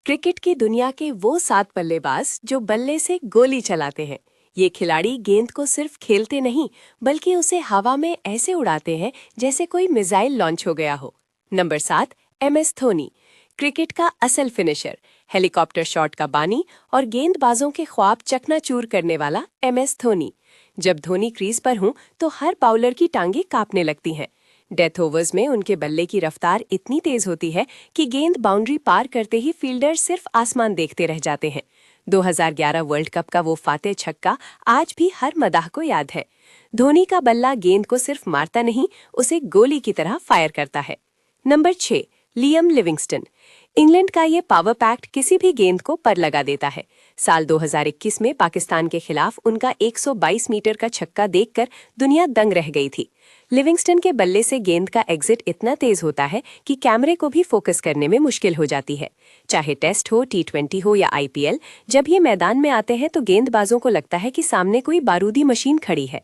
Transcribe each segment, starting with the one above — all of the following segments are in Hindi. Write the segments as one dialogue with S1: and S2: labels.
S1: क्रिकेट की दुनिया के वो 7 बल्लेबाज जो बल्ले से गोली चलाते हैं। ये खिलाड़ी गेंद को सिर्फ खेलते नहीं बल्कि उसे हवा में ऐसे उड़ाते हैं जैसे कोई मिसाइल लॉन्च हो गया हो। Number 7, MS Dhoni. क्रिकेट का असल फिनिशर, हेलीकॉप्टर शॉट का बानी और गेंदबाजों के ख्वाब चकनाचूर करने वाला MS धोनी। जब धोनी क्रीज पर हूं तो हर बाउलर की टांगें कांपने लगती हैं। डेथ ओवर्स में उनके बल्ले की रफ्तार इतनी तेज होती है कि गेंद बाउंड्री पार करते ही फील्डर सिर्फ आसमान देखते रह जाते हैं। 2011 वर्ल्ड कप का वो फातेह छक्का आज भी हर मदाह को याद है। धोनी का बल्ला गेंद को सिर्फ मारता नहीं, उसे गोली की तरह फायर करता है। Number 6, Liam Livingstone. इंग्लैंड का ये पावर पैक्ट किसी भी गेंद को पर लगा देता है। साल 2021 में पाकिस्तान के खिलाफ उनका 122 मीटर का छक्का देखकर दुनिया दंग रह गई थी। लिविंगस्टन के बल्ले से गेंद का एग्जिट इतना तेज होता है कि कैमरे को भी फोकस करने में मुश्किल हो जाती है। चाहे टेस्ट हो, T20 हो या IPL, जब ये मैदान में आते हैं तो गेंदबाजों को लगता है कि सामने कोई बारूदी मशीन खड़ी है।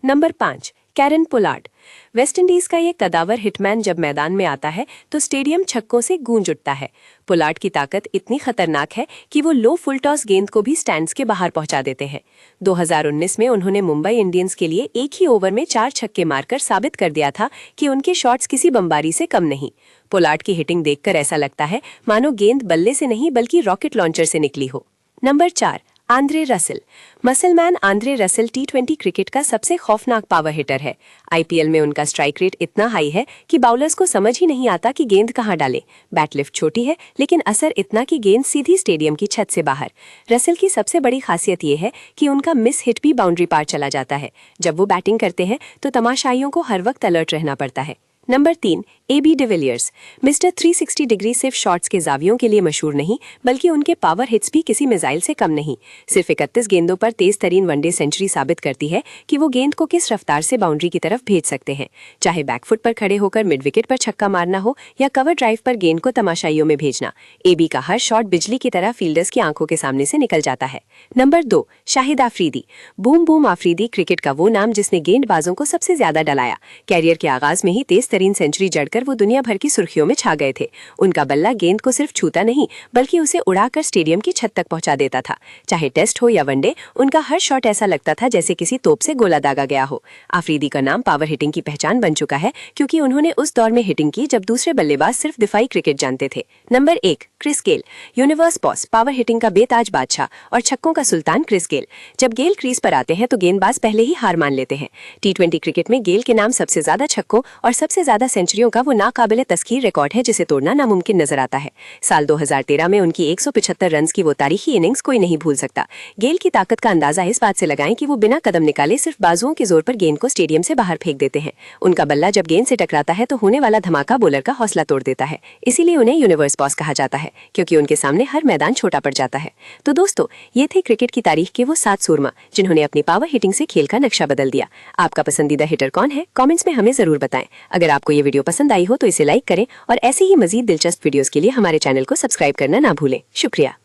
S1: Number 5, Kieron Pollard. वेस्टइंडीज का ये कदावर हिटमैन जब मैदान में आता है तो स्टेडियम छक्कों से गूंज उठता है। पोलार्ड की ताकत इतनी खतरनाक है कि वो लो फुल टॉस गेंद को भी स्टैंड्स के बाहर पहुंचा देते हैं। 2019 में उन्होंने मुंबई इंडियंस के लिए एक ही ओवर में 4 छक्के मारकर साबित कर दिया था कि उनके शॉट्स किसी बमबारी से कम नहीं। पोलार्ड की हिटिंग देखकर ऐसा लगता है मानो गेंद बल्ले से नहीं बल्कि रॉकेट लॉन्चर से निकली हो। Number 4, Andre Russell. Muscleman Andre Russell T20 cricket का सबसे खौफनाक पावर हिटर है। IPL में उनका स्ट्राइक रेट इतना हाई है कि बाउलर्स को समझ ही नहीं आता कि गेंद कहां डाले। बैट लिफ्ट छोटी है लेकिन असर इतना कि गेंद सीधी स्टेडियम की छत से बाहर। रसेल की सबसे बड़ी खासियत ये है कि उनका मिस हिट भी बाउंड्री पार चला जाता है। जब वो बैटिंग करते हैं तो तमाशाइयों को हर वक्त अलर्ट रहना पड़ता है। Number 3, AB de Villiers. Mister 360 degree सिर्फ शॉट्स के जावियों के लिए मशहूर नहीं बल्कि उनके पावर हिट्स भी किसी मिसाइल से कम नहीं। सिर्फ 31 गेंदों पर तेज तरीन वनडे सेंचुरी साबित करती है कि वो गेंद को किस रफ्तार से बाउंड्री की तरफ भेज सकते हैं। चाहे बैकफुट पर खड़े होकर मिड विकेट पर छक्का मारना हो या कवर ड्राइव पर गेंद को तमाशाइयों में भेजना, AB का हर शॉट बिजली की तरह फील्डर्स की आंखों के सामने से निकल जाता है। Number 2, Shahid Afridi. Boom boom Afridi cricket का वो नाम जिसने गेंदबाजों को सबसे ज्यादा डलाया। कैरियर के आगाज में ही तेज तरीन सेंचुरी जड़कर वो दुनिया भर की सुर्खियों में छा गए थे। उनका बल्ला गेंद को सिर्फ छूता नहीं बल्कि उसे उड़ाकर स्टेडियम की छत तक पहुंचा देता था। चाहे टेस्ट हो या वनडे, उनका हर शॉट ऐसा लगता था जैसे किसी तोप से गोला दागा गया हो। आफरीदी का नाम पावर हिटिंग की पहचान बन चुका है क्योंकि उन्होंने उस दौर में हिटिंग की जब दूसरे बल्लेबाज सिर्फ दिफाई क्रिकेट जानते थे। Number 1, Chris Gayle. Universe boss, power hitting का बेताज बादशाह और छक्कों का सुल्तान क्रिस गेल। जब गेल क्रीज पर आते हैं तो गेंदबाज पहले ही हार मान लेते हैं। T20 क्रिकेट में गेल के नाम सबसे ज्यादा छक्कों और सबसे ज्यादा सेंचुरियों का वो नाकाबिले तस्खीर रिकॉर्ड है जिसे तोड़ना नामुमकिन नजर आता है। साल 2013 में उनकी 175 रन की वो तारीखी इनिंग्स कोई नहीं भूल सकता। गेल की ताकत का अंदाजा इस बात से लगाएं कि वो बिना कदम निकाले सिर्फ बाजुओं के जोर पर गेंद को स्टेडियम से बाहर फेंक देते हैं। उनका बल्ला जब गेंद से टकराता है तो होने वाला धमाका बॉलर का हौसला तोड़ देता है। इसीलिए उन्हें यूनिवर्स बॉस कहा जाता है क्योंकि उनके सामने हर मैदान छोटा पड़ जाता है। तो दोस्तों, ये थे क्रिकेट की तारीख के वो 7 सूरमा जिन्होंने अपनी पावर हिटिंग से खेल का नक्शा बदल दिया। आपका पसंदीदा हिटर कौन है? कमेंट्स में हमें जरूर बताएं। अगर आपको ये वीडियो पसंद आई हो तो इसे लाइक करें और ऐसे ही मजीद दिलचस्प वीडियोस के लिए हमारे चैनल को सब्सक्राइब करना ना भूलें। शुक्रिया।